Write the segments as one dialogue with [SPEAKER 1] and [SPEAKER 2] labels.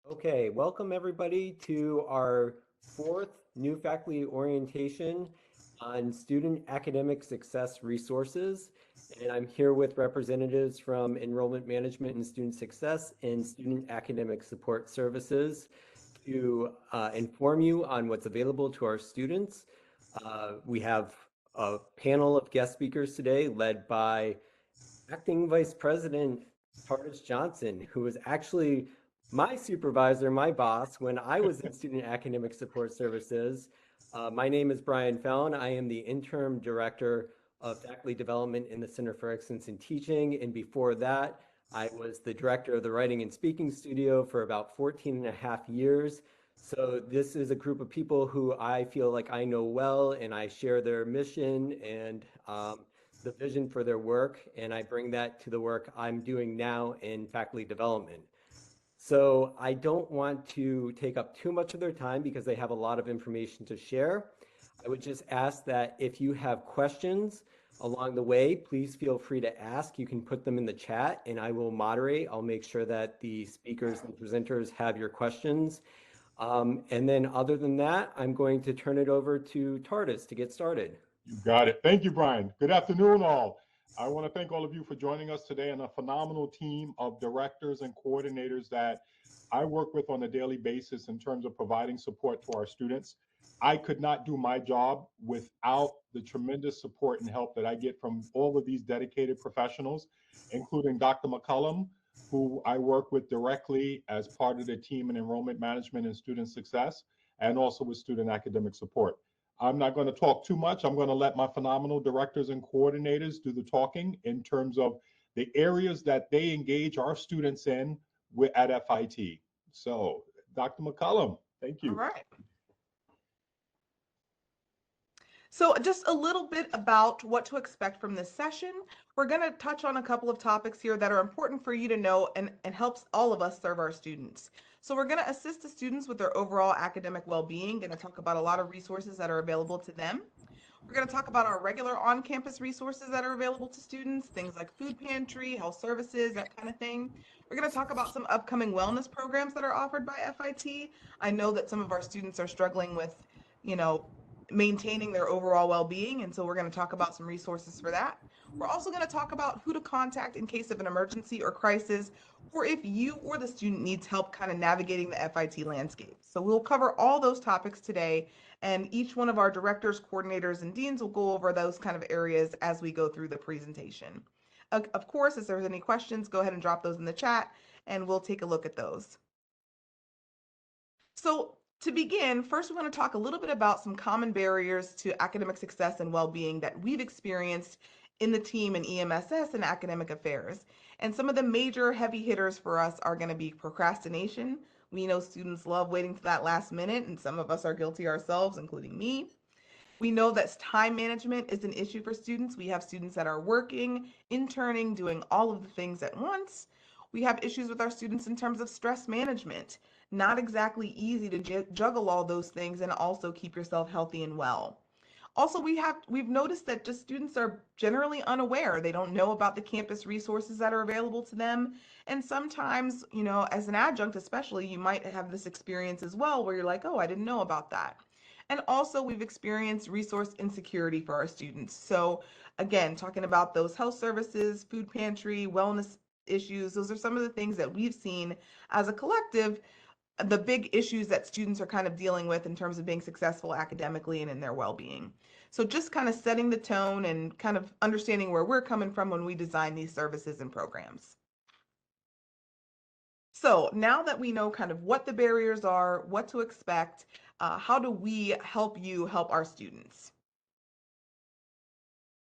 [SPEAKER 1] Okay, welcome everybody to our fourth new faculty orientation on student academic success resources. And I'm here with representatives from Enrollment Management and Student Success and Student Academic Support Services to inform you on what's available to our students. We have a panel of guest speakers today led by Acting Vice President Tardis Johnson, who was actually my supervisor, my boss, when I was in Student Academic Support Services. My name is Brian Fallon. I am the Interim Director of Faculty Development in the Center for Excellence in Teaching. And before that, I was the Director of the Writing and Speaking Studio for about 14 and a half years. So this is a group of people who I feel like I know well, and I share their mission and the vision for their work, and I bring that to the work I'm doing now in faculty development. So I don't want to take up too much of their time because they have a lot of information to share. I would just ask that if you have questions along the way, please feel free to ask. You can put them in the chat and I will moderate. I'll make sure that the speakers and presenters have your questions. And then other than that, I'm going to turn it over to Tardis to get started.
[SPEAKER 2] You got it. Thank you, Brian. Good afternoon, all. I want to thank all of you for joining us today and a phenomenal team of directors and coordinators that I work with on a daily basis in terms of providing support to our students. I could not do my job without the tremendous support and help that I get from all of these dedicated professionals, including Dr. McCullum, who I work with directly as part of the team in enrollment management and student success, and also with student academic support. I'm not going to talk too much. I'm going to let my phenomenal directors and coordinators do the talking in terms of the areas that they engage our students in at FIT. So, Dr. McCullum, thank
[SPEAKER 3] All
[SPEAKER 2] you.
[SPEAKER 3] right. So just a little bit about what to expect from this session. We're going to touch on a couple of topics here that are important for you to know and helps all of us serve our students. So we're going to assist the students with their overall academic well-being, going to talk about a lot of resources that are available to them. We're going to talk about our regular on-campus resources that are available to students, things like food pantry, health services, that kind of thing. We're going to talk about some upcoming wellness programs that are offered by FIT. I know that some of our students are struggling with, you know, maintaining their overall well-being, and so we're going to talk about some resources for that. We're also going to talk about who to contact in case of an emergency or crisis, or if you or the student needs help kind of navigating the FIT landscape. So we'll cover all those topics today, and each one of our directors, coordinators, and deans will go over those kind of areas as we go through the presentation. Of course, if there's any questions, go ahead and drop those in the chat, and we'll take a look at those. So to begin, first we want to talk a little bit about some common barriers to academic success and well-being that we've experienced in the team in EMSS and academic affairs. And some of the major heavy hitters for us are going to be procrastination. We know students love waiting to that last minute, and some of us are guilty ourselves, including me. We know that time management is an issue for students. We have students that are working, interning, doing all of the things at once. We have issues with our students in terms of stress management. Not exactly easy to juggle all those things and also keep yourself healthy and well. Also, we've noticed that just students are generally unaware. They don't know about the campus resources that are available to them. And sometimes, you know, as an adjunct especially, you might have this experience as well where you're like, oh, I didn't know about that. And also, we've experienced resource insecurity for our students. So again, talking about those health services, food pantry, wellness issues, those are some of the things that we've seen as a collective, the big issues that students are kind of dealing with in terms of being successful academically and in their well-being. So just kind of setting the tone and kind of understanding where we're coming from when we design these services and programs. So now that we know kind of what the barriers are, what to expect, how do we help you help our students?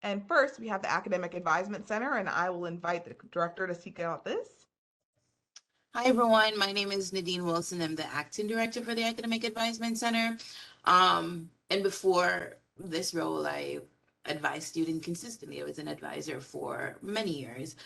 [SPEAKER 3] And first, we have the Academic Advisement Center, and I will invite the director to speak about this.
[SPEAKER 4] Hi, everyone. My name is Nadine Wilson. I'm the acting director for the Academic Advisement Center. And before this role, I advised students consistently. I was an advisor for many years.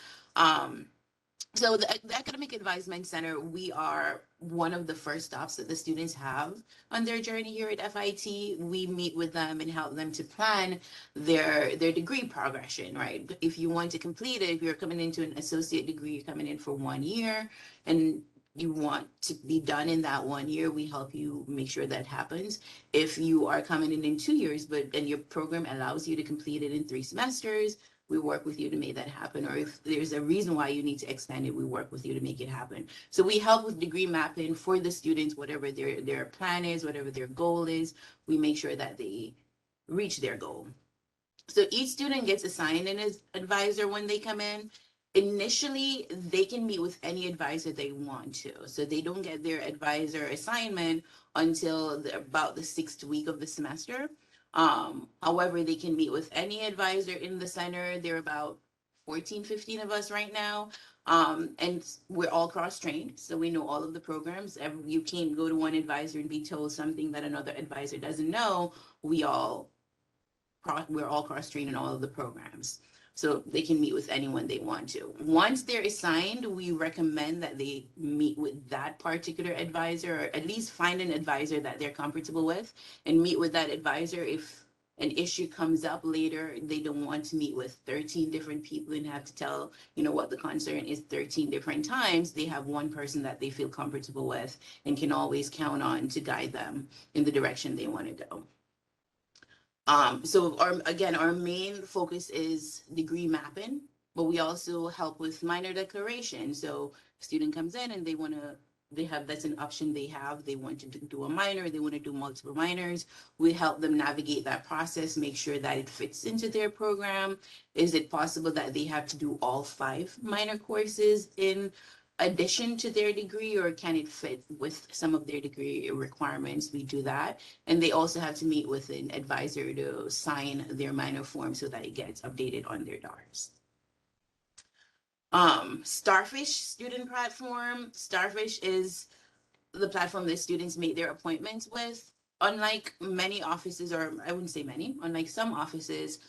[SPEAKER 4] So the Academic Advisement Center, we are one of the first stops that the students have on their journey here at FIT. We meet with them and help them to plan their degree progression, right? If you want to complete it, if you're coming into an associate degree, you're coming in for 1 year, and you want to be done in that 1 year, we help you make sure that happens. If you are coming in 2 years, and your program allows you to complete it in 3 semesters, we work with you to make that happen. Or if there's a reason why you need to extend it, we work with you to make it happen. So we help with degree mapping for the students, whatever their plan is, whatever their goal is, we make sure that they reach their goal. So each student gets assigned an advisor when they come in. Initially, they can meet with any advisor they want to. So they don't get their advisor assignment until about the 6th week of the semester. However, they can meet with any advisor in the center. There are about 14, 15 of us right now. And we're all cross-trained, so we know all of the programs. You can't go to one advisor and be told something that another advisor doesn't know. We're all cross-trained in all of the programs, so they can meet with anyone they want to. Once they're assigned, we recommend that they meet with that particular advisor, or at least find an advisor that they're comfortable with and meet with that advisor. If an issue comes up later, they don't want to meet with 13 different people and have to tell, what the concern is 13 different times. They have one person that they feel comfortable with and can always count on to guide them in the direction they want to go. So our main focus is degree mapping, but we also help with minor declaration. So student comes in and that's an option they have. They want to do a minor, they want to do multiple minors. We help them navigate that process, make sure that it fits into their program. Is it possible that they have to do all 5 minor courses in addition to their degree, or can it fit with some of their degree requirements? We do that. And they also have to meet with an advisor to sign their minor form so that it gets updated on their DARS. Starfish student platform. Starfish is the platform that students make their appointments with. Unlike many offices, or I wouldn't say many, unlike some offices,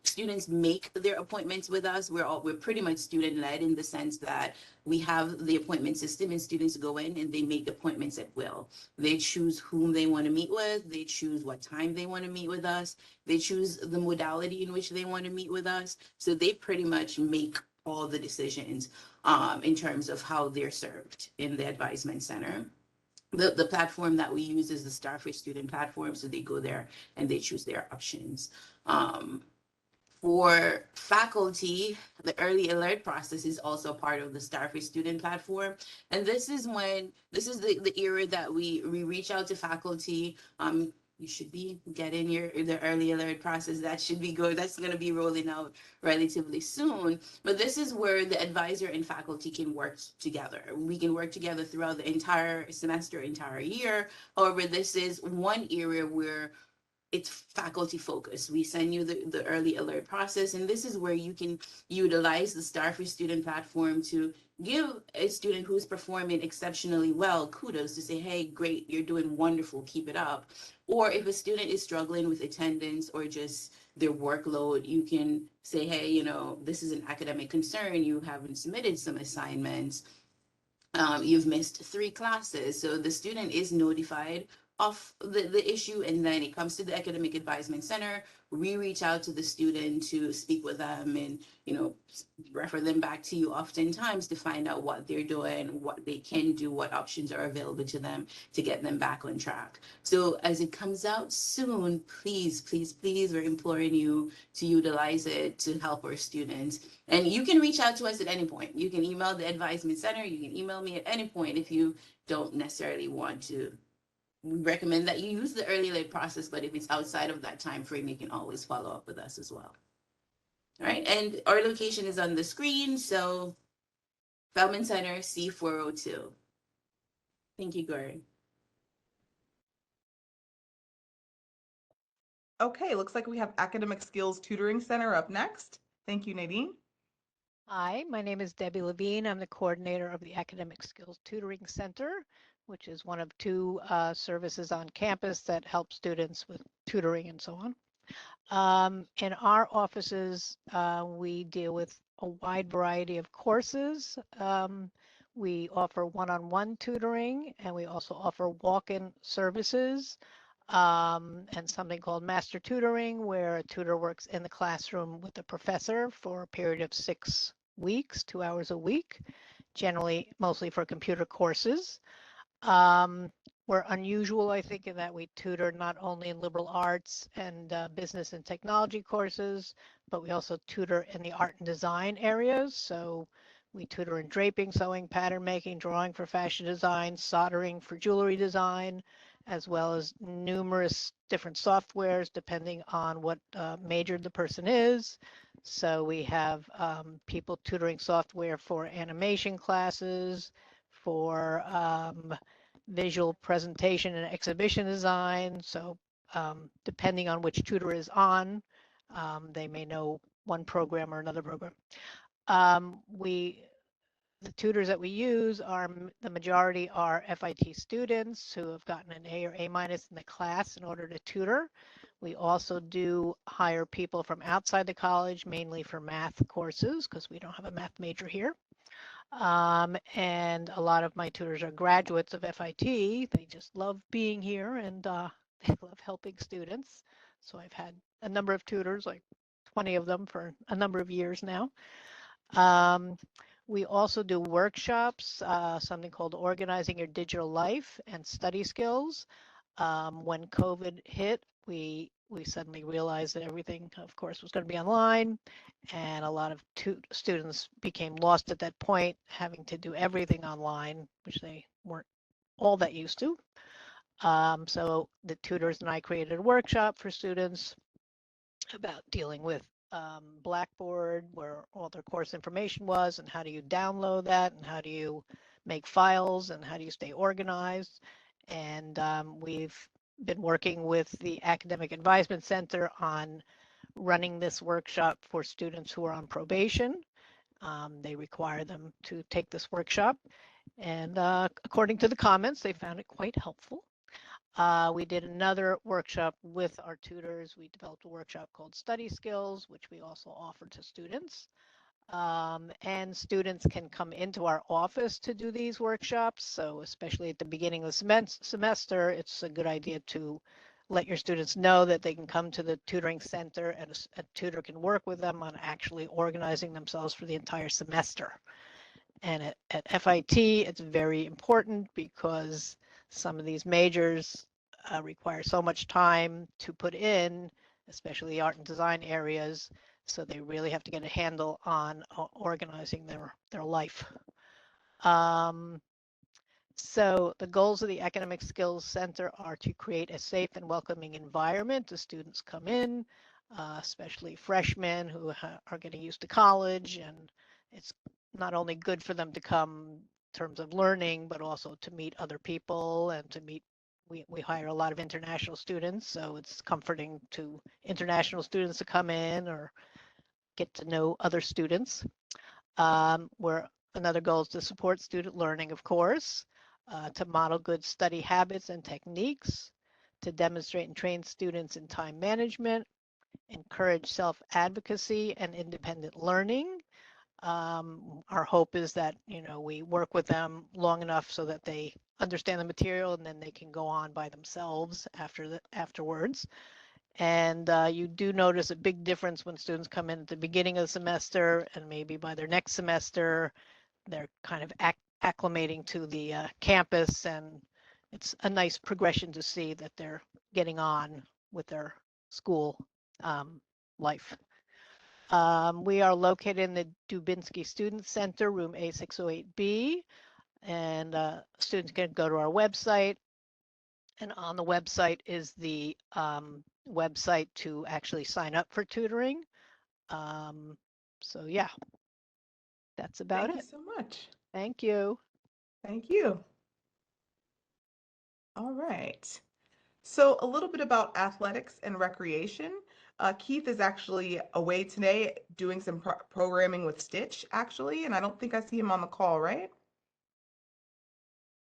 [SPEAKER 4] students make their appointments with us. We're pretty much student led in the sense that we have the appointment system and students go in and they make appointments at will. They choose whom they want to meet with. They choose what time they want to meet with us. They choose the modality in which they want to meet with us. So they pretty much make all the decisions in terms of how they're served in the advisement center. The platform that we use is the Starfish student platform. So they go there and they choose their options. For faculty, the early alert process is also part of the Starfish student platform. And this is the era that we reach out to faculty. You should be getting the early alert process. That should be good. That's going to be rolling out relatively soon. But this is where the advisor and faculty can work together. We can work together throughout the entire semester, entire year. However, this is one area where it's faculty focused. We send you the early alert process, and this is where you can utilize the Starfish student platform to give a student who's performing exceptionally well kudos to say, hey, great, you're doing wonderful, keep it up. Or if a student is struggling with attendance or just their workload, you can say, hey, this is an academic concern, you haven't submitted some assignments, you've missed 3 classes. So the student is notified of the issue, and then it comes to the academic advisement center. We reach out to the student to speak with them and refer them back to you oftentimes to find out what they're doing, what they can do, what options are available to them to get them back on track. So as it comes out soon, please, please, please, we're imploring you to utilize it to help our students. And you can reach out to us at any point. You can email the advisement center, you can email me at any point if you don't necessarily want to. We recommend that you use the early alert process, but if it's outside of that time frame, you can always follow up with us as well. All right, and our location is on the screen. So Feldman Center, C402. Thank you, Gary.
[SPEAKER 3] Okay, looks like we have Academic Skills Tutoring Center up next. Thank you, Nadine.
[SPEAKER 5] Hi, my name is Debbie Levine. I'm the coordinator of the Academic Skills Tutoring Center, which is one of 2 services on campus that help students with tutoring and so on. In our offices, we deal with a wide variety of courses. We offer one-on-one tutoring, and we also offer walk-in services, and something called master tutoring, where a tutor works in the classroom with the professor for a period of 6 weeks, 2 hours a week. generally mostly for computer courses. Um, we're unusual, I think, in that we tutor not only in liberal arts and business and technology courses, but we also tutor in the art and design areas. So we tutor in draping, sewing, pattern making, drawing for fashion design, soldering for jewelry design, as well as numerous different softwares depending on what major the person is. So we have people tutoring software for animation classes, for visual presentation and exhibition design. So depending on which tutor is on, they may know one program or another program. The tutors that we use are, the majority are FIT students who have gotten an A or A minus in the class in order to tutor. We also do hire people from outside the college, mainly for math courses, because we don't have a math major here. And a lot of my tutors are graduates of FIT. They just love being here and they love helping students. So I've had a number of tutors, like 20 of them for a number of years now. We also do workshops, something called Organizing Your Digital Life and Study Skills. When COVID hit, we suddenly realized that everything, of course, was going to be online, and a lot of students became lost at that point, having to do everything online, which they weren't all that used to. So the tutors and I created a workshop for students about dealing with Blackboard, where all their course information was, and how do you download that, and how do you make files, and how do you stay organized. And we've been working with the Academic Advisement Center on running this workshop for students who are on probation. They require them to take this workshop. And according to the comments, they found it quite helpful. We did another workshop with our tutors. We developed a workshop called Study Skills, which we also offer to students. And students can come into our office to do these workshops. So especially at the beginning of the semester, it's a good idea to let your students know that they can come to the tutoring center and a tutor can work with them on actually organizing themselves for the entire semester. And at FIT, it's very important because some of these majors require so much time to put in, especially the art and design areas. So they really have to get a handle on organizing their life. So the goals of the Academic Skills Center are to create a safe and welcoming environment as students come in, especially freshmen who are getting used to college, and it's not only good for them to come in terms of learning, but also to meet other people and to meet, we hire a lot of international students, so it's comforting to international students to come in or get to know other students. Where another goal is to support student learning, of course, to model good study habits and techniques, to demonstrate and train students in time management, encourage self-advocacy and independent learning. Our hope is that, we work with them long enough so that they understand the material and then they can go on by themselves afterwards. And you do notice a big difference when students come in at the beginning of the semester, and maybe by their next semester, they're kind of acclimating to the campus, and it's a nice progression to see that they're getting on with their school life. We are located in the Dubinsky Student Center, room A608B, and students can go to our website, and on the website is the website to actually sign up for tutoring. So yeah, that's about
[SPEAKER 3] Thank you
[SPEAKER 5] it.
[SPEAKER 3] so much.
[SPEAKER 5] Thank you.
[SPEAKER 3] Thank you. All right. So a little bit about athletics and recreation. Keith is actually away today doing some programming with Stitch, actually, and I don't think I see him on the call, right?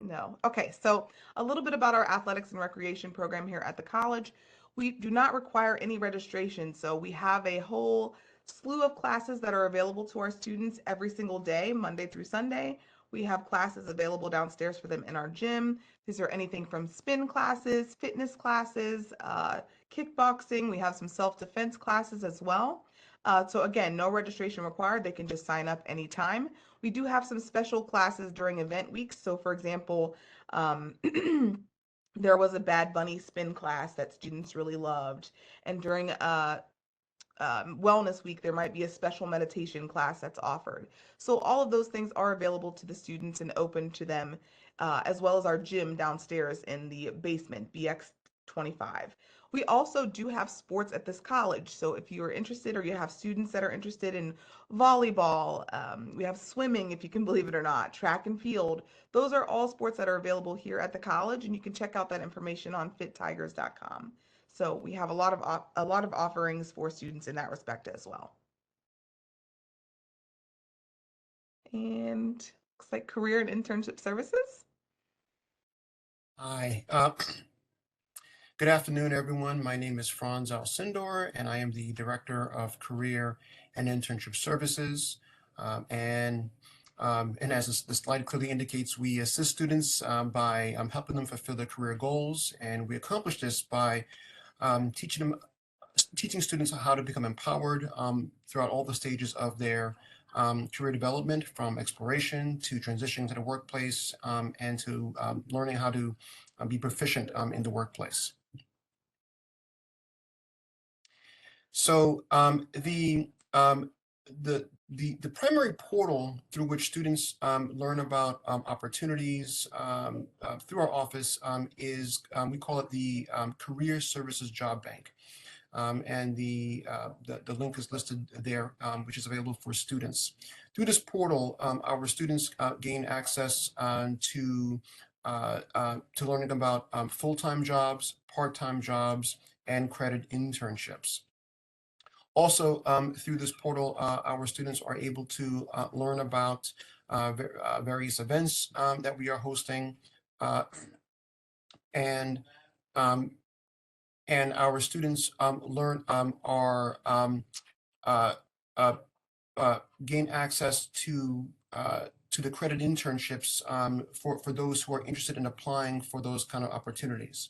[SPEAKER 3] No. Okay, so a little bit about our athletics and recreation program here at the college. We do not require any registration, so we have a whole slew of classes that are available to our students every single day, Monday through Sunday. We have classes available downstairs for them in our gym. These are anything from spin classes, fitness classes, kickboxing. We have some self-defense classes as well. So again, no registration required. They can just sign up anytime. We do have some special classes during event weeks. So for example, there was a Bad Bunny spin class that students really loved. And during wellness week, there might be a special meditation class that's offered. So all of those things are available to the students and open to them, as well as our gym downstairs in the basement, BX 25. We also do have sports at this college. So if you are interested or you have students that are interested in volleyball, we have swimming, if you can believe it or not, track and field. Those are all sports that are available here at the college, and you can check out that information on fittigers.com. So we have a lot of offerings for students in that respect as well. And looks like career and internship services.
[SPEAKER 6] Hi. Good afternoon, everyone. My name is Franz Alcindor, and I am the Director of Career and Internship Services. And as the slide clearly indicates, we assist students by helping them fulfill their career goals, and we accomplish this by teaching students how to become empowered throughout all the stages of their career development, from exploration to transitioning to the workplace, and to learning how to be proficient in the workplace. So the primary portal through which students learn about opportunities through our office is, we call it the Career Services Job Bank. And the link is listed there, which is available for students. Through this portal, our students gain access to learning about full-time jobs, part-time jobs, and credit internships. Also, through this portal, our students are able to learn about various events that we are hosting, and our students gain access to the credit internships for those who are interested in applying for those kind of opportunities.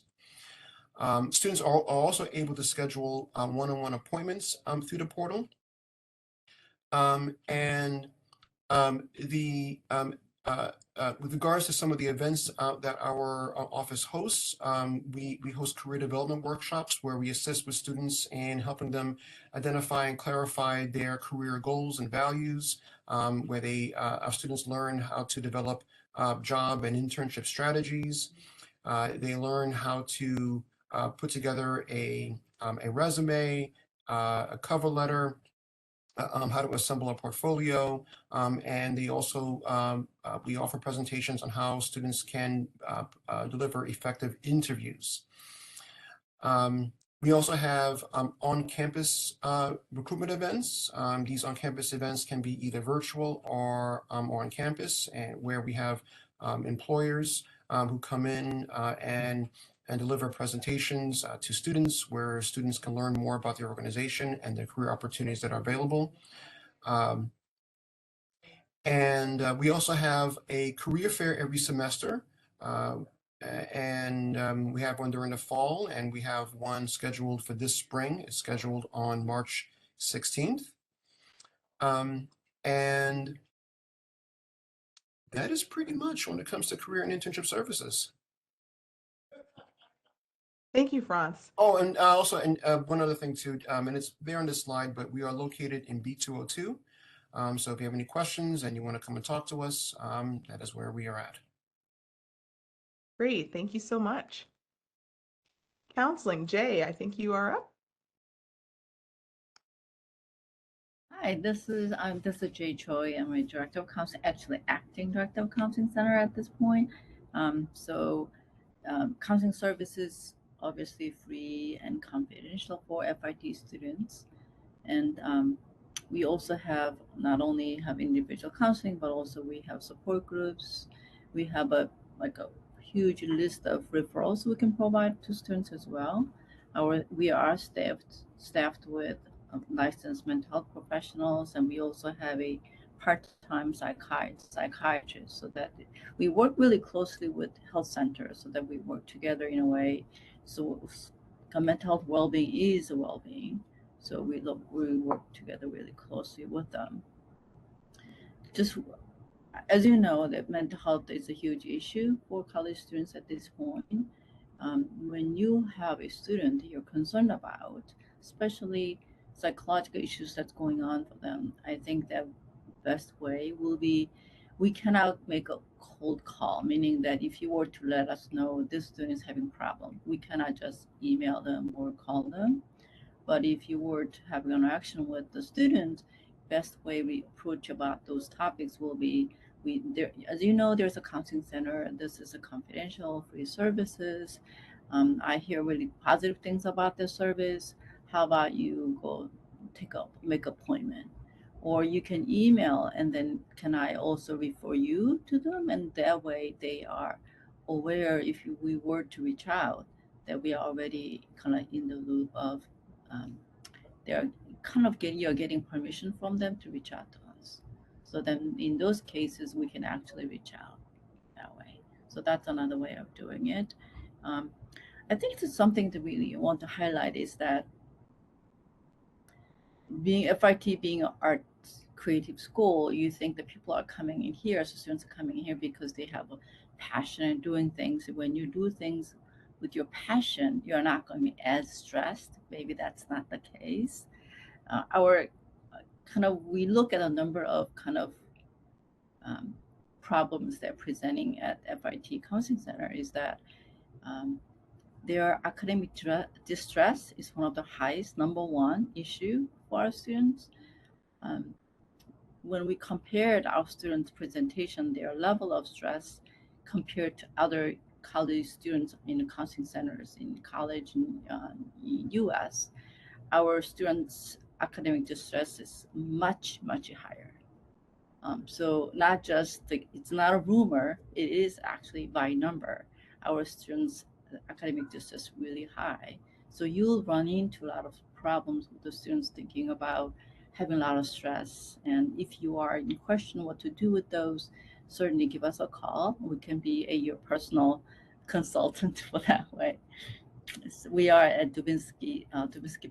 [SPEAKER 6] Students are also able to schedule one-on-one appointments through the portal. With regards to some of the events that our office hosts, we host career development workshops where we assist with students in helping them identify and clarify their career goals and values, where our students learn how to develop job and internship strategies. They learn how to put together a resume, a cover letter, how to assemble a portfolio, and they also we offer presentations on how students can deliver effective interviews. We also have on-campus recruitment events. These on-campus events can be either virtual or on campus, and where we have employers who come in and deliver presentations to students, where students can learn more about the organization and the career opportunities that are available. We also have a career fair every semester. We have one during the fall, and we have one scheduled for this spring. It's scheduled on March 16th. And that is pretty much when it comes to career and internship services.
[SPEAKER 3] Thank you, Franz.
[SPEAKER 6] Oh, and one other thing too, and it's there on this slide, but we are located in B202. So if you have any questions and you want to come and talk to us, that is where we are at.
[SPEAKER 3] Great, thank you so much. Counseling, Jay, I think you are up.
[SPEAKER 7] Hi, this is Jay Choi. I'm a director of counseling, actually acting director of counseling center at this point. Counseling services obviously free and confidential for FIT students, and we also have not only have individual counseling, but also we have support groups. We have a huge list of referrals we can provide to students as well. We are staffed with licensed mental health professionals, and we also have a part-time psychiatrists, so that we work really closely with health centers, so that we work together in a way. So mental health well-being is a well-being. So we work together really closely with them. Just as you know, that mental health is a huge issue for college students at this point. When you have a student you're concerned about, especially psychological issues that's going on for them, I think that best way will be, we cannot make a cold call, meaning that if you were to let us know this student is having problem, we cannot just email them or call them. But if you were to have an interaction with the student, best way we approach about those topics will be, we there, as you know, there's a counseling center. This is a confidential free services. I hear really positive things about this service. How about you go make appointment, or you can email, and then can I also refer you to them, and that way they are aware if we were to reach out, that we are already kind of in the loop of, um, they're kind of you're getting permission from them to reach out to us. So then in those cases, we can actually reach out that way. So that's another way of doing it. Um, I think it's something to really want to highlight is that being FIT, being an arts creative school, you think that people are coming in here, so students are coming in here because they have a passion in doing things. When you do things with your passion, you're not going to be as stressed. Maybe that's not the case. Our kind of, we look at a number of kind of um, problems they're presenting at FIT Counseling Center is that their academic distress is one of the highest, number one issue for our students. Um, when we compared our students' presentation, their level of stress compared to other college students in counseling centers in college in U.S., our students' academic distress is much, much higher. So not just it's not a rumor, it is actually by number. Our students' academic distress really high. So you'll run into a lot of problems with the students thinking about having a lot of stress. And if you are in question what to do with those, certainly give us a call. We can be your personal consultant for that way. We are at Dubinsky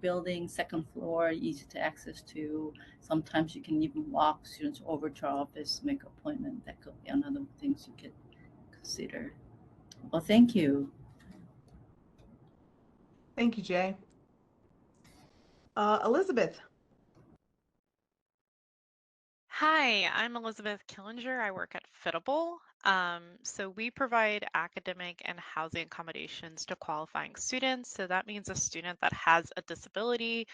[SPEAKER 7] Building, second floor, easy to access to. Sometimes you can even walk students over to our office, make an appointment. That could be another things you could consider. Well, thank you.
[SPEAKER 3] Thank you, Jay. Elizabeth.
[SPEAKER 8] Hi, I'm Elizabeth Killinger. I work at Fitable. So we provide academic and housing accommodations to qualifying students. So that means a student that has a disability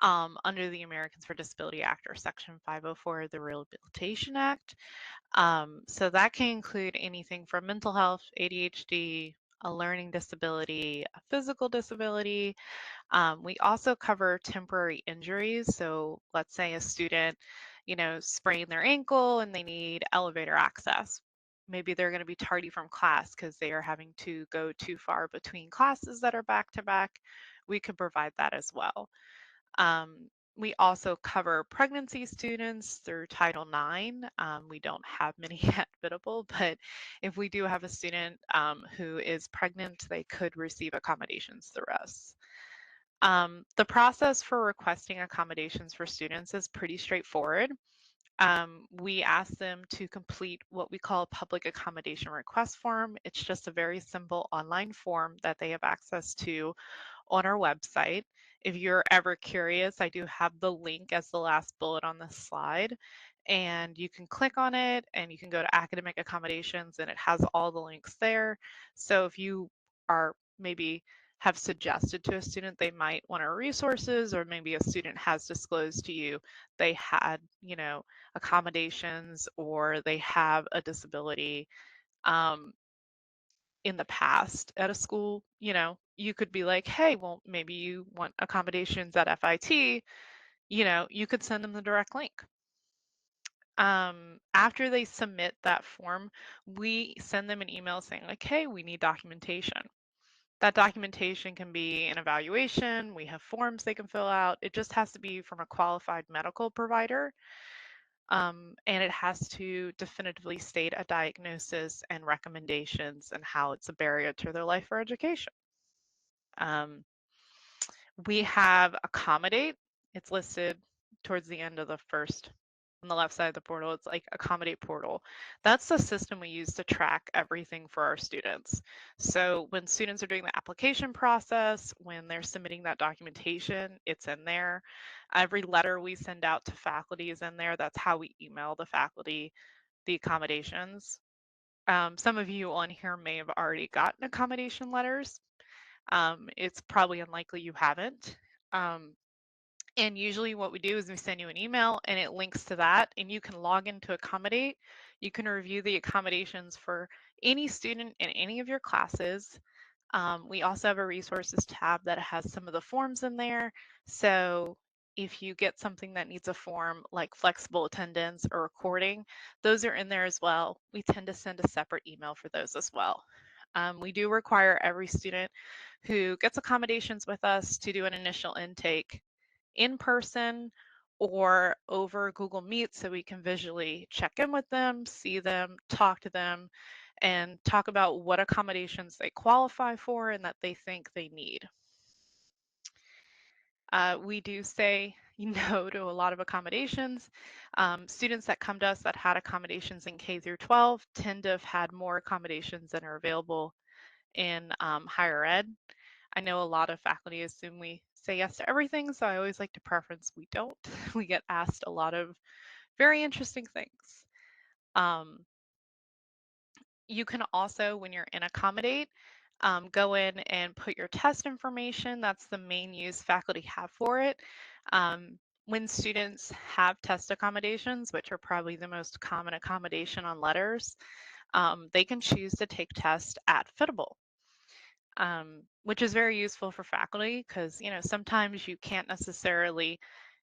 [SPEAKER 8] under the Americans for Disability Act or Section 504 of the Rehabilitation Act. So that can include anything from mental health, ADHD, a learning disability, a physical disability. We also cover temporary injuries. So let's say a student, sprained their ankle and they need elevator access. Maybe they're going to be tardy from class because they are having to go too far between classes that are back to back. We could provide that as well. We also cover pregnancy students through Title IX. We don't have many at Fitable, but if we do have a student who is pregnant, they could receive accommodations through us. The process for requesting accommodations for students is pretty straightforward. We ask them to complete what we call a public accommodation request form. It's just a very simple online form that they have access to on our website. If you're ever curious, I do have the link as the last bullet on this slide, and you can click on it and you can go to academic accommodations and it has all the links there. So if you are maybe have suggested to a student they might want our resources, or maybe a student has disclosed to you they had, accommodations or they have a disability in the past at a school, you could be like, hey, well, maybe you want accommodations at FIT, you could send them the direct link. After they submit that form, we send them an email saying like, hey, we need documentation. That documentation can be an evaluation. We have forms they can fill out. It just has to be from a qualified medical provider. and it has to definitively state a diagnosis and recommendations and how it's a barrier to their life or education. We have accommodate. It's listed towards the end of the first, on the left side of the portal. It's like accommodate portal. That's the system we use to track everything for our students. So when students are doing the application process, when they're submitting that documentation, it's in there. Every letter we send out to faculty is in there. That's how we email the faculty the accommodations. Some of you on here may have already gotten accommodation letters. It's probably unlikely you haven't. Um, and usually what we do is we send you an email and it links to that, and you can log in to accommodate. You can review the accommodations for any student in any of your classes. We also have a resources tab that has some of the forms in there. So if you get something that needs a form like flexible attendance or recording, those are in there as well. We tend to send a separate email for those as well. We do require every student who gets accommodations with us to do an initial intake in person or over Google Meet so we can visually check in with them, see them, talk to them, and talk about what accommodations they qualify for and that they think they need. We do say no to a lot of accommodations. Students that come to us that had accommodations in K through 12 tend to have had more accommodations than are available in higher ed. I know a lot of faculty assume we say yes to everything, so I always like to preference we don't. We get asked a lot of very interesting things. You can also, when you're in Accommodate, go in and put your test information. That's the main use faculty have for it. When students have test accommodations, which are probably the most common accommodation on letters, they can choose to take tests at Fitable. Which is very useful for faculty because, you know, sometimes you can't necessarily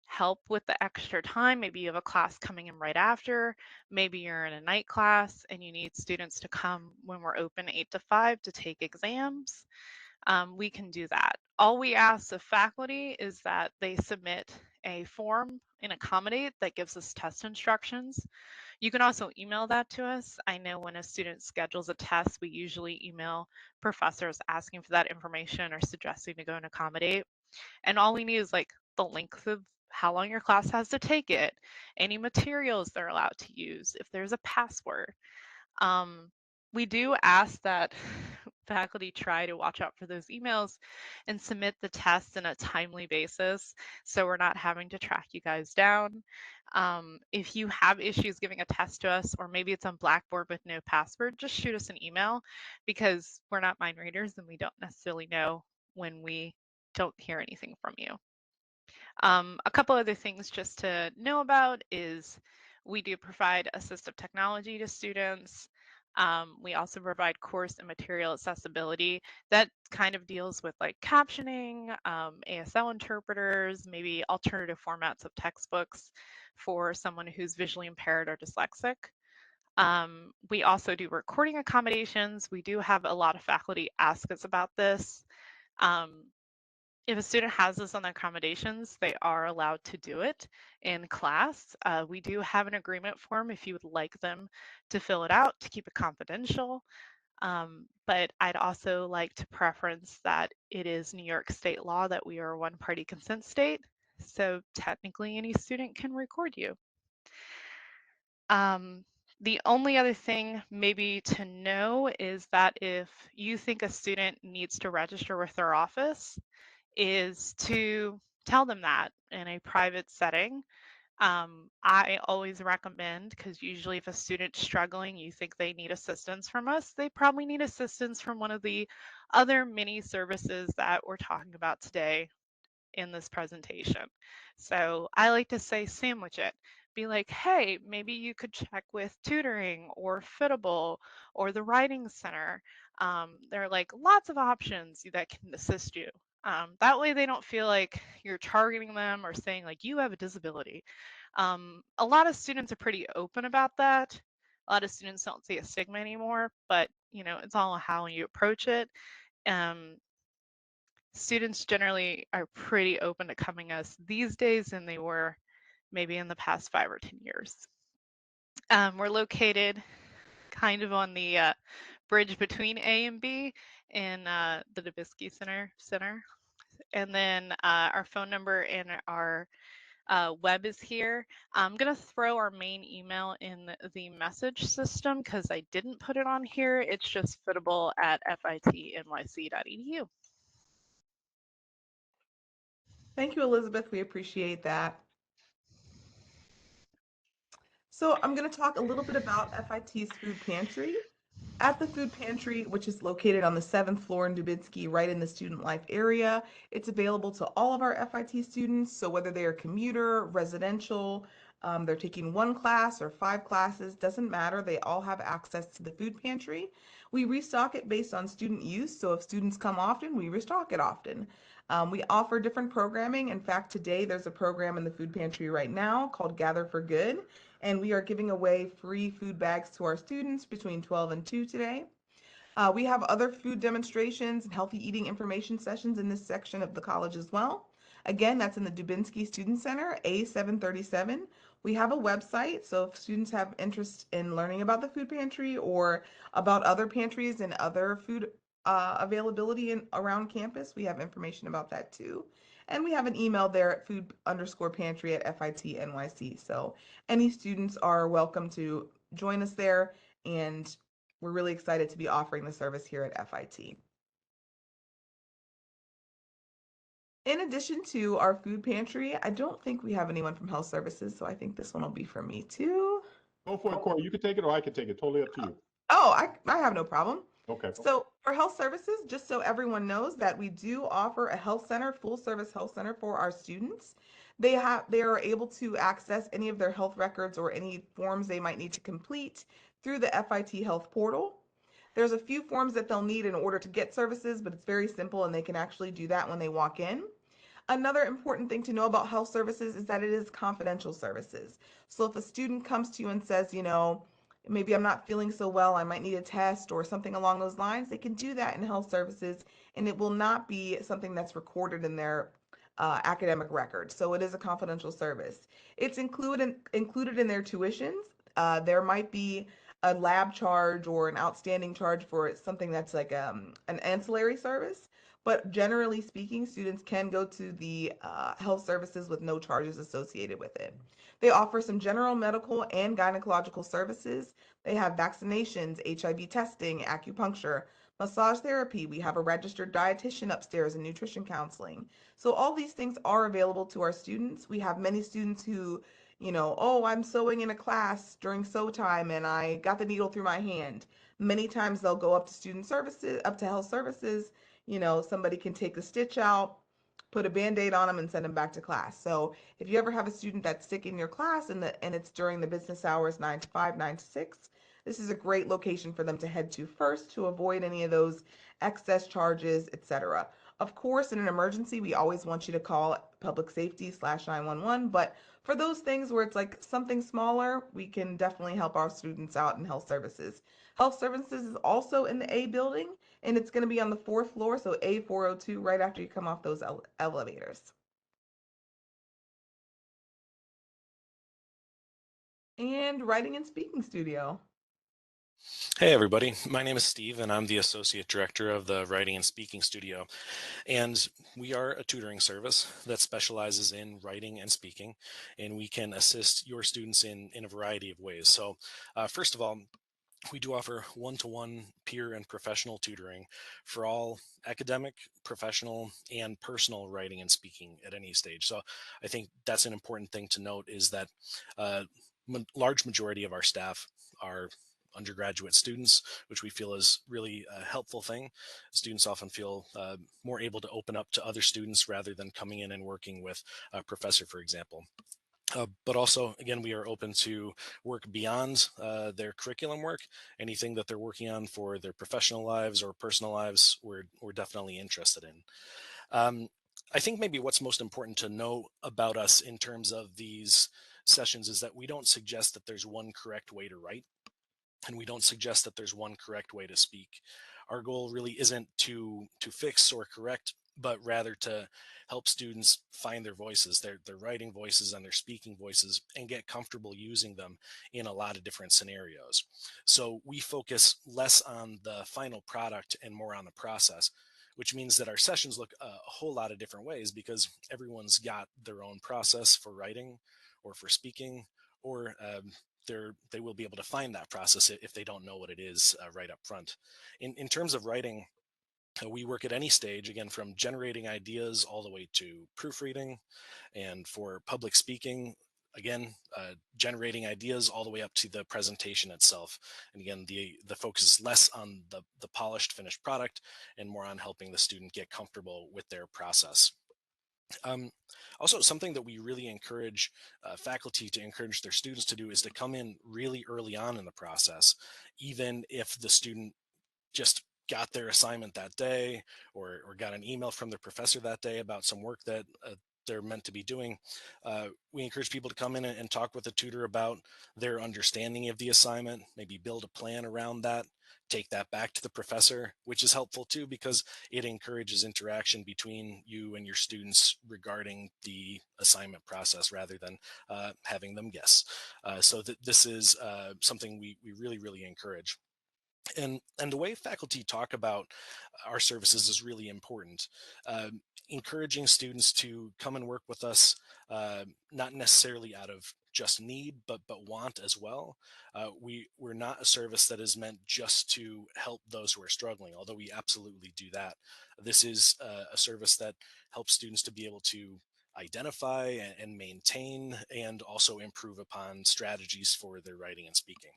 [SPEAKER 8] help with the extra time. Maybe you have a class coming in right after, maybe you're in a night class and you need students to come when we're open 8 to 5 to take exams. We can do that. All we ask of faculty is that they submit a form in Accommodate that gives us test instructions. You can also email that to us. I know when a student schedules a test, we usually email professors asking for that information or suggesting to go and accommodate. And all we need is like the length of how long your class has to take it, any materials they're allowed to use, if there's a password. We do ask that faculty try to watch out for those emails and submit the tests in a timely basis so we're not having to track you guys down. If you have issues giving a test to us, or maybe it's on Blackboard with no password, just shoot us an email because we're not mind readers and we don't necessarily know when we don't hear anything from you. A couple other things just to know about is we do provide assistive technology to students. We also provide course and material accessibility that kind of deals with like captioning, ASL interpreters, maybe alternative formats of textbooks for someone who's visually impaired or dyslexic. We also do recording accommodations. We do have a lot of faculty ask us about this. If a student has this on their accommodations, they are allowed to do it in class. We do have an agreement form if you would like them to fill it out to keep it confidential. But I'd also like to preference that it is New York state law that we are a one-party consent state. So technically any student can record you. The only other thing maybe to know is that if you think a student needs to register with their office, is to tell them that in a private setting. I always recommend, because usually if a student's struggling, you think they need assistance from us, they probably need assistance from one of the other mini services that we're talking about today in this presentation. So I like to say sandwich it. Be like, hey, maybe you could check with tutoring or Fitable or the writing center. There are like lots of options that can assist you. That way they don't feel like you're targeting them or saying like you have a disability. A lot of students are pretty open about that. A lot of students don't see a stigma anymore, but you know, it's all how you approach it. Students generally are pretty open to coming us these days than they were maybe in the past 5 or 10 years. We're located kind of on the bridge between A and B in the Dubisky Center. And then our phone number and our web is here. I'm going to throw our main email in the message system because I didn't put it on here. It's just fitable@fitnyc.edu.
[SPEAKER 3] Thank you, Elizabeth. We appreciate that. So I'm going to talk a little bit about FIT's food pantry. At the food pantry, which is located on the 7th floor in Dubinsky, right in the student life area, it's available to all of our FIT students. So whether they are commuter, residential, they're taking one class or 5 classes, doesn't matter. They all have access to the food pantry. We restock it based on student use. So if students come often, we restock it often. We offer different programming. In fact, today there's a program in the food pantry right now called Gather for Good, and we are giving away free food bags to our students between 12 and 2 today. We have other food demonstrations and healthy eating information sessions in this section of the college as well. Again, that's in the Dubinsky Student Center, A737. We have a website, so if students have interest in learning about the food pantry or about other pantries and other food availability around campus, we have information about that too. And we have an email there at food_pantry@FIT-NYC. So any students are welcome to join us there, and we're really excited to be offering the service here at FIT. In addition to our food pantry, I don't think we have anyone from health services, so I think this one will be for me too.
[SPEAKER 2] Go for it, Corey. You can take it or I can take it. Totally up to you.
[SPEAKER 3] Oh, I have no problem.
[SPEAKER 2] Okay.
[SPEAKER 3] So for health services, just so everyone knows that we do offer a health center, full service health center for our students. They are able to access any of their health records or any forms they might need to complete through the FIT Health portal. There's a few forms that they'll need in order to get services, but it's very simple and they can actually do that when they walk in. Another important thing to know about health services is that it is confidential services. So if a student comes to you and says, maybe I'm not feeling so well, I might need a test or something along those lines, they can do that in health services and it will not be something that's recorded in their academic record. So it is a confidential service. It's included in their tuitions. There might be a lab charge or an outstanding charge for something that's like an ancillary service. But generally speaking, students can go to the health services with no charges associated with it. They offer some general medical and gynecological services. They have vaccinations, HIV testing, acupuncture, massage therapy. We have a registered dietitian upstairs and nutrition counseling. So all these things are available to our students. We have many students who, oh, I'm sewing in a class during sew time and I got the needle through my hand. Many times they'll go up to student services, up to health services. Somebody can take the stitch out, put a band-aid on them and send them back to class. So if you ever have a student that's sick in your class and it's during the business hours 9 to 5, 9 to 6, this is a great location for them to head to first to avoid any of those excess charges, etc. Of course, in an emergency, we always want you to call public safety /911, but for those things where it's like something smaller, we can definitely help our students out in health services. Health services is also in the A building, and it's going to be on the 4th floor, so A402, right after you come off those elevators. And writing and speaking studio.
[SPEAKER 9] Hey everybody, my name is Steve and I'm the Associate Director of the Writing and Speaking Studio. And we are a tutoring service that specializes in writing and speaking, and we can assist your students in a variety of ways. So first of all, we do offer one-to-one peer and professional tutoring for all academic, professional, and personal writing and speaking at any stage. So I think that's an important thing to note, is that large majority of our staff are undergraduate students, which we feel is really a helpful thing. Students often feel more able to open up to other students rather than coming in and working with a professor, for example. But also, again, we are open to work beyond their curriculum work. Anything that they're working on for their professional lives or personal lives, we're definitely interested in. I think maybe what's most important to know about us in terms of these sessions is that we don't suggest that there's one correct way to write, and we don't suggest that there's one correct way to speak. Our goal really isn't to fix or correct but rather to help students find their voices, their writing voices and their speaking voices, and get comfortable using them in a lot of different scenarios. So we focus less on the final product and more on the process, which means that our sessions look a whole lot of different ways because everyone's got their own process for writing or for speaking, or they will be able to find that process if they don't know what it is right up front. In terms of writing, we work at any stage, again, from generating ideas all the way to proofreading. And for public speaking, again, generating ideas all the way up to the presentation itself. And again, the focus is less on the polished finished product and more on helping the student get comfortable with their process. Um, Also, something that we really encourage faculty to encourage their students to do is to come in really early on in the process, even if the student just got their assignment that day, or got an email from their professor that day about some work that they're meant to be doing. We encourage people to come in and talk with the tutor about their understanding of the assignment, maybe build a plan around that, take that back to the professor, which is helpful too because it encourages interaction between you and your students regarding the assignment process rather than having them guess. So this is something we really encourage. And the way faculty talk about our services is really important. Encouraging students to come and work with us, not necessarily out of just need, but want as well. We're not a service that is meant just to help those who are struggling, although we absolutely do that. This is a service that helps students to be able to identify and maintain and also improve upon strategies for their writing and speaking.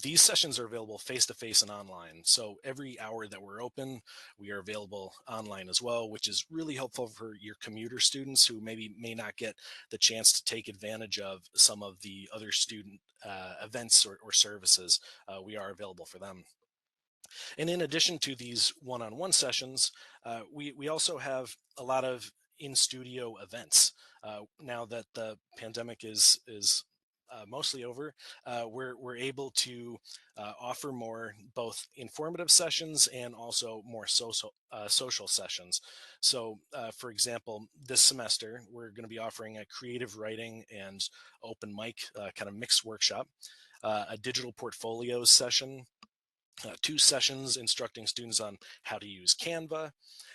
[SPEAKER 9] These sessions are available face-to-face and online. So every hour that we're open, we are available online as well, which is really helpful for your commuter students who maybe may not get the chance to take advantage of some of the other student events or services. We are available for them. And in addition to these one-on-one sessions, we also have a lot of in-studio events. Now that the pandemic is mostly over, we're able to offer more both informative sessions and also more social sessions. So, for example, this semester we're going to be offering a creative writing and open mic kind of mixed workshop, a digital portfolios session, 2 sessions instructing students on how to use Canva,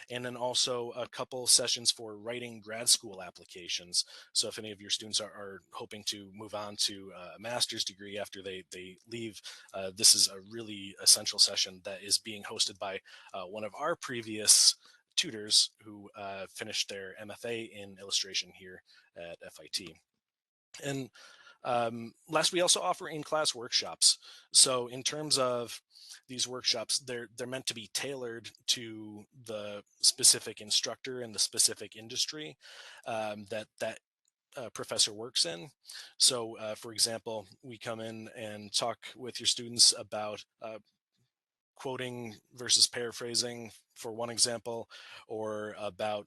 [SPEAKER 9] and then also a couple sessions for writing grad school applications. So if any of your students are hoping to move on to a master's degree after they leave, this is a really essential session that is being hosted by one of our previous tutors who finished their MFA in illustration here at FIT. And last, we also offer in-class workshops. So in terms of these workshops, they're meant to be tailored to the specific instructor and the specific industry that professor works in. So, for example, we come in and talk with your students about quoting versus paraphrasing for one example, or about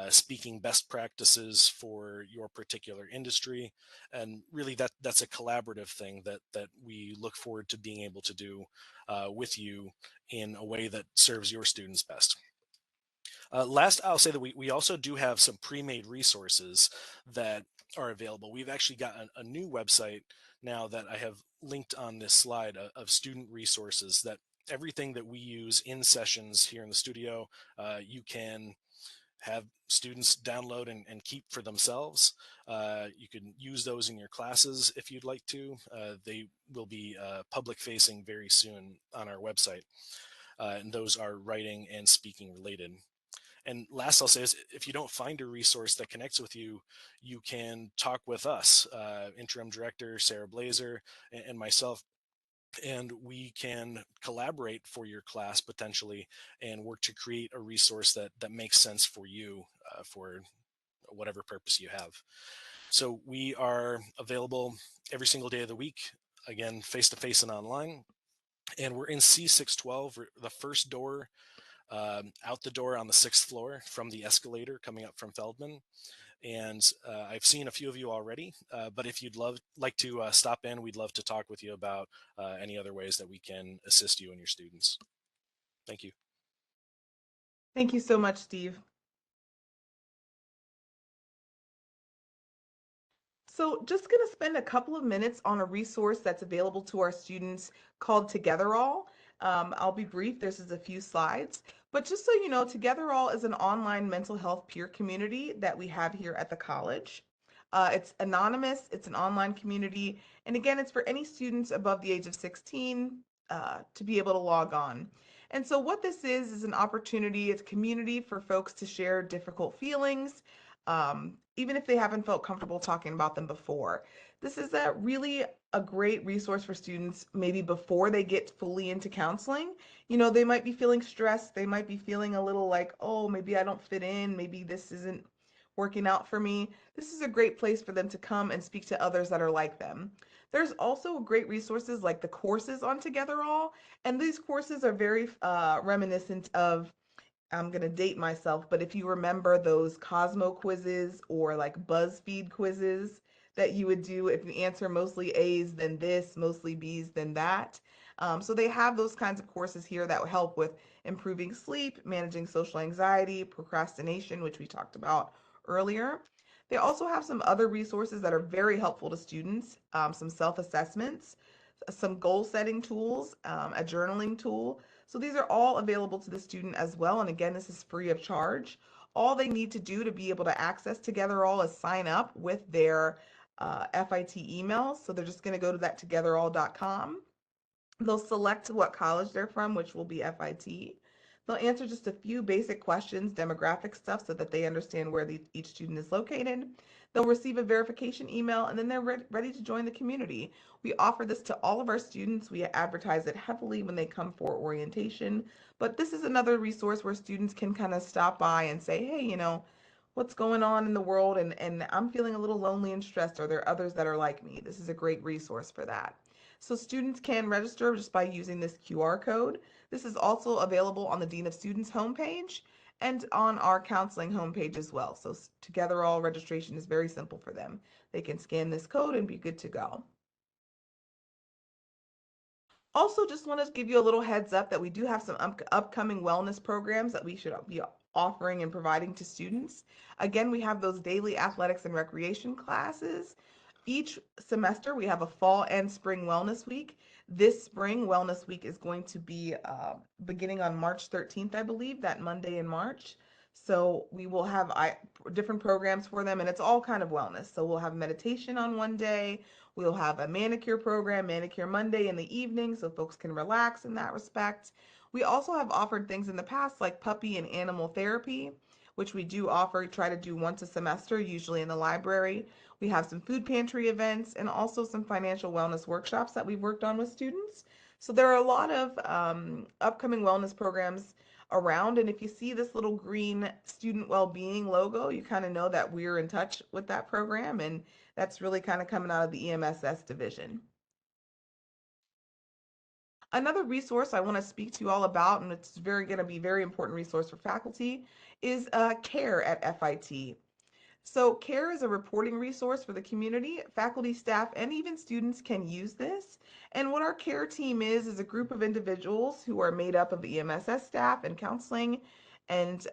[SPEAKER 9] speaking best practices for your particular industry. And really that's a collaborative thing that we look forward to being able to do with you in a way that serves your students best. Last, I'll say that we also do have some pre-made resources that are available. We've actually got a new website now that I have linked on this slide of student resources, that everything that we use in sessions here in the studio, you can have students download and keep for themselves. You can use those in your classes if you'd like to. They will be public facing very soon on our website. And those are writing and speaking related. And last I'll say is, if you don't find a resource that connects with you, you can talk with us, interim director Sarah Blazer and myself, and we can collaborate for your class potentially and work to create a resource that makes sense for you for whatever purpose you have. So we are available every single day of the week, again, face-to-face and online. And we're in C612, the first door out the door on the 6th floor from the escalator coming up from Feldman. And I've seen a few of you already, but if you'd like to stop in, we'd love to talk with you about any other ways that we can assist you and your students. Thank you.
[SPEAKER 3] Thank you so much, Steve. So just going to spend a couple of minutes on a resource that's available to our students called Togetherall. I'll be brief, there's just a few slides, but just so you know, Togetherall is an online mental health peer community that we have here at the college. It's anonymous, it's an online community, and again, it's for any students above the age of 16 to be able to log on. And so what this is an opportunity, it's a community for folks to share difficult feelings, even if they haven't felt comfortable talking about them before. This is a great resource for students maybe before they get fully into counseling. You know, they might be feeling stressed, they might be feeling a little like, oh, maybe I don't fit in, maybe this isn't working out for me. This is a great place for them to come and speak to others that are like them. There's also great resources like the courses on Togetherall, and these courses are very reminiscent of, I'm going to date myself, but if you remember those Cosmo quizzes or like BuzzFeed quizzes that you would do, if you answer mostly A's, then this, mostly B's, then that. So they have those kinds of courses here that will help with improving sleep, managing social anxiety, procrastination, which we talked about earlier. They also have some other resources that are very helpful to students, some self-assessments, some goal setting tools, a journaling tool. So these are all available to the student as well. And again, this is free of charge. All they need to do to be able to access Togetherall is sign up with their FIT emails. So they're just going to go to that togetherall.com. They'll select what college they're from, which will be FIT. They'll answer just a few basic questions, demographic stuff, so that they understand where each student is located. They'll receive a verification email, and then they're ready to join the community. We offer this to all of our students. We advertise it heavily when they come for orientation. But this is another resource where students can kind of stop by and say, hey, you know, what's going on in the world? And I'm feeling a little lonely and stressed. Are there others that are like me? This is a great resource for that. So students can register just by using this QR code. This is also available on the Dean of Students homepage and on our counseling homepage as well. So Togetherall registration is very simple for them. They can scan this code and be good to go. Also, just want to give you a little heads up that we do have some upcoming wellness programs that we should be offering and providing to students. Again, we have those daily athletics and recreation classes. Each semester, we have a fall and spring wellness week. This spring wellness week is going to be beginning on March 13th, I believe, that Monday in March. So we will have different programs for them, and it's all kind of wellness. So we'll have meditation on one day. We'll have a manicure program, Manicure Monday in the evening, so folks can relax in that respect. We also have offered things in the past like puppy and animal therapy, which we do offer, try to do once a semester, usually in the library. We have some food pantry events and also some financial wellness workshops that we've worked on with students. So there are a lot of upcoming wellness programs around. And if you see this little green student well-being logo, you kind of know that we're in touch with that program. And that's really kind of coming out of the EMSS division. Another resource I want to speak to you all about, and it's going to be a very important resource for faculty, is CARE at FIT. So CARE is a reporting resource for the community. Faculty, staff, and even students can use this. And what our CARE team is a group of individuals who are made up of EMSS staff and counseling and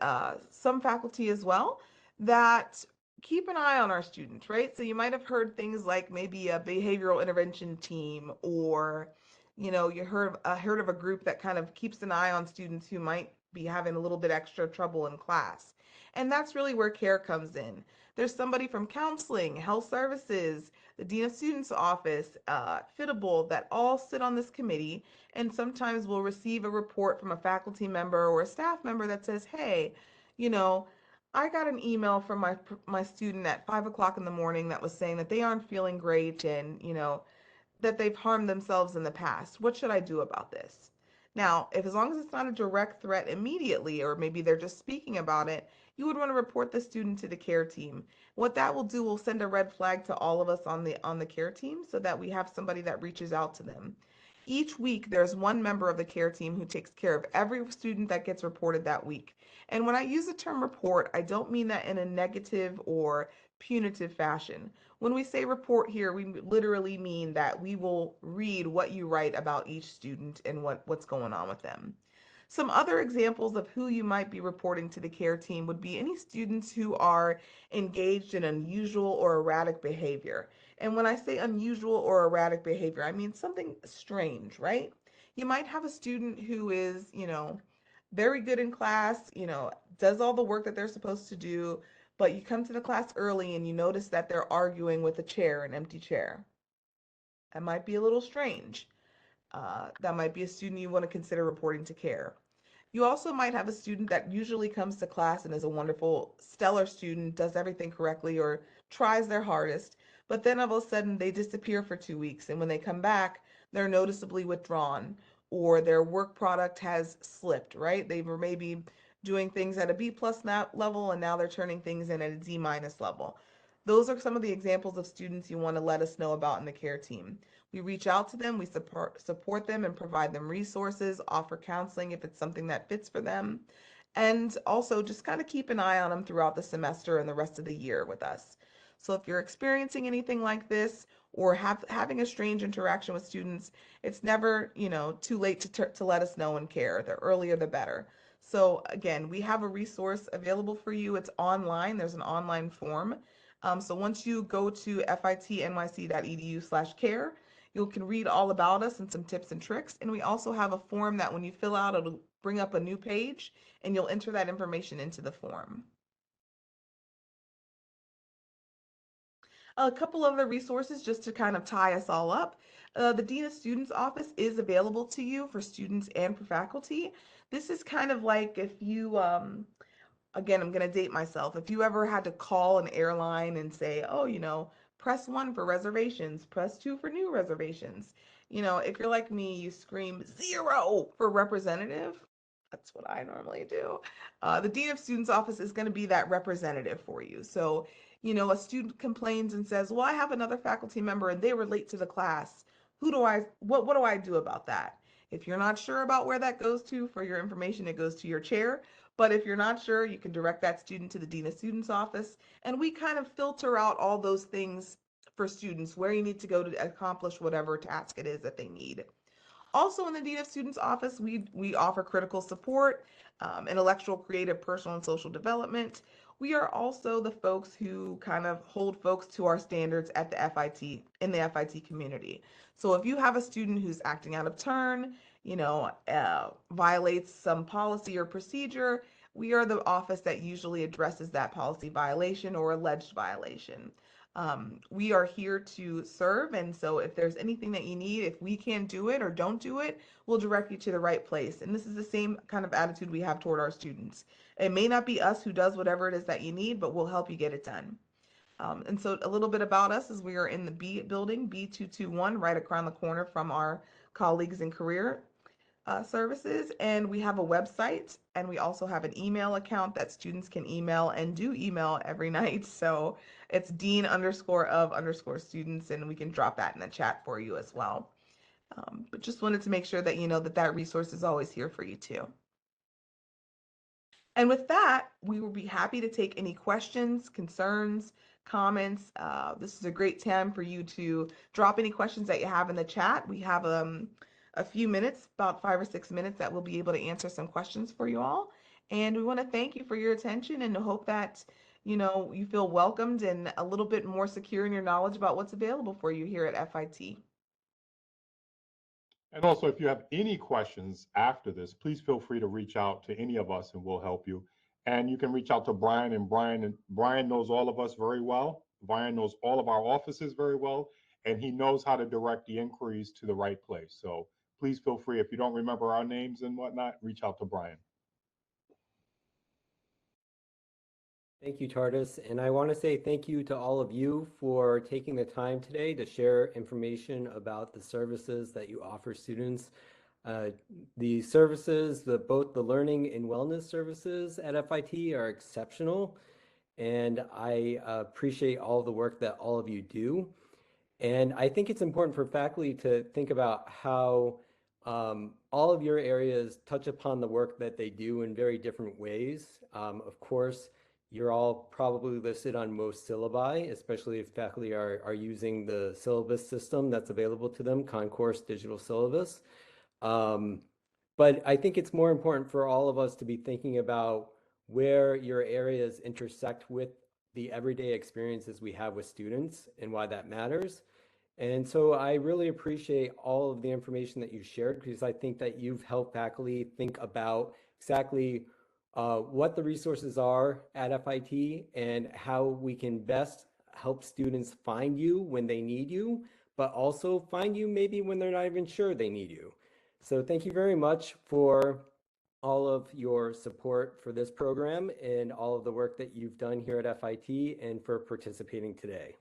[SPEAKER 3] some faculty as well that keep an eye on our students, right? So you might have heard things like maybe a behavioral intervention team, or you know, you heard of a group that kind of keeps an eye on students who might be having a little bit extra trouble in class. And that's really where CARE comes in. There's somebody from counseling, health services, the Dean of Students office, Fitable, that all sit on this committee, and sometimes we'll receive a report from a faculty member or a staff member that says, hey, you know, I got an email from my student at 5 o'clock in the morning that was saying that they aren't feeling great, and you know, that they've harmed themselves in the past. What should I do about this? Now, if as long as it's not a direct threat immediately, or maybe they're just speaking about it, you would want to report the student to the care team. What that will do will send a red flag to all of us on the care team so that we have somebody that reaches out to them. Each week, there's one member of the care team who takes care of every student that gets reported that week. And when I use the term report, I don't mean that in a negative or punitive fashion. When we say report here, we literally mean that we will read what you write about each student and what's going on with them. Some other examples of who you might be reporting to the care team would be any students who are engaged in unusual or erratic behavior. And when I say unusual or erratic behavior, I mean something strange, right? You might have a student who is, very good in class, does all the work that they're supposed to do, but you come to the class early and you notice that they're arguing with a chair, an empty chair. That might be a little strange. That might be a student you want to consider reporting to care. You also might have a student that usually comes to class and is a wonderful, stellar student, does everything correctly or tries their hardest, but then all of a sudden they disappear for 2 weeks, and when they come back, they're noticeably withdrawn or their work product has slipped, right? They were maybe doing things at a B plus level and now they're turning things in at a D minus level. Those are some of the examples of students you want to let us know about in the care team. We reach out to them, we support them and provide them resources, offer counseling if it's something that fits for them, and also just kind of keep an eye on them throughout the semester and the rest of the year with us. So if you're experiencing anything like this or having a strange interaction with students, it's never, too late to let us know and care. The earlier the better. So again, we have a resource available for you. It's online. There's an online form. So once you go to fitnyc.edu/care, you can read all about us and some tips and tricks. And we also have a form that when you fill out, it'll bring up a new page and you'll enter that information into the form. A couple other resources just to kind of tie us all up. The Dean of Students office is available to you for students and for faculty. This is kind of like if you, again, I'm going to date myself. If you ever had to call an airline and say, oh, press 1 for reservations, press 2 for new reservations. If you're like me, you scream 0 for representative. That's what I normally do. The Dean of Students office is going to be that representative for you. So, a student complains and says, well, I have another faculty member and they were late to the class. What do I do about that? If you're not sure about where that goes to, for your information, it goes to your chair. But if you're not sure, you can direct that student to the Dean of Students office. And we kind of filter out all those things for students, where you need to go to accomplish whatever task it is that they need. Also in the Dean of Students office, we offer critical support, intellectual, creative, personal, and social development. We are also the folks who kind of hold folks to our standards at the FIT, in the FIT community. So if you have a student who's acting out of turn, violates some policy or procedure, we are the office that usually addresses that policy violation or alleged violation. We are here to serve, and so if there's anything that you need, if we can't do it or don't do it, we'll direct you to the right place. And this is the same kind of attitude we have toward our students. It may not be us who does whatever it is that you need, but we'll help you get it done. And so a little bit about us is we are in the B building, B221, right around the corner from our colleagues in career services, and we have a website, and we also have an email account that students can email and do email every night. So it's dean_of_students, and we can drop that in the chat for you as well. But just wanted to make sure that you know that resource is always here for you too. And with that, we will be happy to take any questions, concerns, comments. This is a great time for you to drop any questions that you have in the chat. We have a few minutes, about 5 or 6 minutes, that we'll be able to answer some questions for you all. And we want to thank you for your attention and hope that you feel welcomed and a little bit more secure in your knowledge about what's available for you here at FIT.
[SPEAKER 2] And also, if you have any questions after this, please feel free to reach out to any of us and we'll help you. And you can reach out to Brian, and Brian knows all of us very well. Brian knows all of our offices very well, and he knows how to direct the inquiries to the right place. So please feel free, if you don't remember our names and whatnot, reach out to Brian.
[SPEAKER 1] Thank you, Tardis. And I want to say thank you to all of you for taking the time today to share information about the services that you offer students. The services, both the learning and wellness services at FIT are exceptional. And I appreciate all the work that all of you do. And I think it's important for faculty to think about how all of your areas touch upon the work that they do in very different ways. Of course, you're all probably listed on most syllabi, especially if faculty are using the syllabus system that's available to them, Concourse Digital Syllabus. But I think it's more important for all of us to be thinking about where your areas intersect with the everyday experiences we have with students and why that matters. And so I really appreciate all of the information that you shared because I think that you've helped faculty think about exactly what the resources are at FIT and how we can best help students find you when they need you, but also find you maybe when they're not even sure they need you. So thank you very much for all of your support for this program and all of the work that you've done here at FIT and for participating today.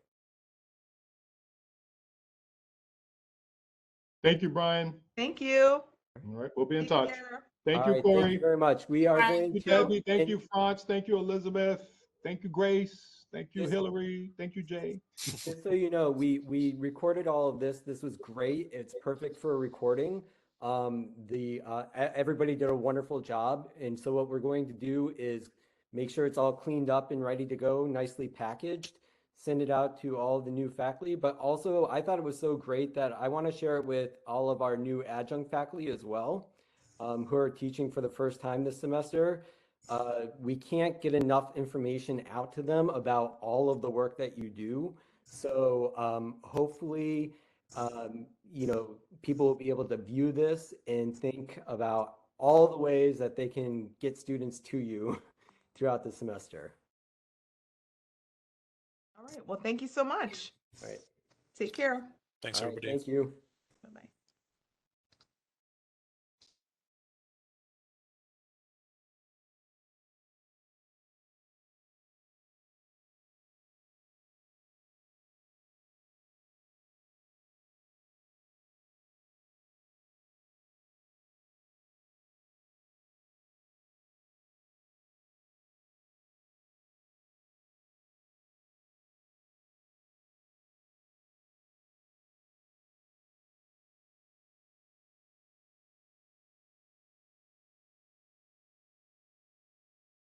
[SPEAKER 2] Thank you, Brian.
[SPEAKER 3] Thank you.
[SPEAKER 2] All right, we'll be in
[SPEAKER 3] Take
[SPEAKER 2] touch.
[SPEAKER 3] care.
[SPEAKER 2] Thank
[SPEAKER 1] All
[SPEAKER 2] you,
[SPEAKER 1] right, thank you
[SPEAKER 2] Corey.
[SPEAKER 1] very much. We are
[SPEAKER 4] Brian.
[SPEAKER 1] going
[SPEAKER 2] Thank
[SPEAKER 1] to,
[SPEAKER 2] you, Debbie. Thank
[SPEAKER 1] and
[SPEAKER 2] you, Franz. Thank you, Elizabeth. Thank you, Grace. Thank you,
[SPEAKER 1] Just-
[SPEAKER 2] Hillary. Thank you, Jay.
[SPEAKER 1] just so you know, we recorded all of this. This was great. It's perfect for a recording. Everybody did a wonderful job. And so what we're going to do is make sure it's all cleaned up and ready to go, nicely packaged, send it out to all the new faculty. But also, I thought it was so great that I want to share it with all of our new adjunct faculty as well, who are teaching for the first time this semester. We can't get enough information out to them about all of the work that you do. So hopefully, people will be able to view this and think about all the ways that they can get students to you throughout the semester.
[SPEAKER 3] All right. Well, thank you so much.
[SPEAKER 1] All right.
[SPEAKER 3] Take care.
[SPEAKER 9] Thanks,
[SPEAKER 1] All right.
[SPEAKER 9] everybody.
[SPEAKER 1] Thank you.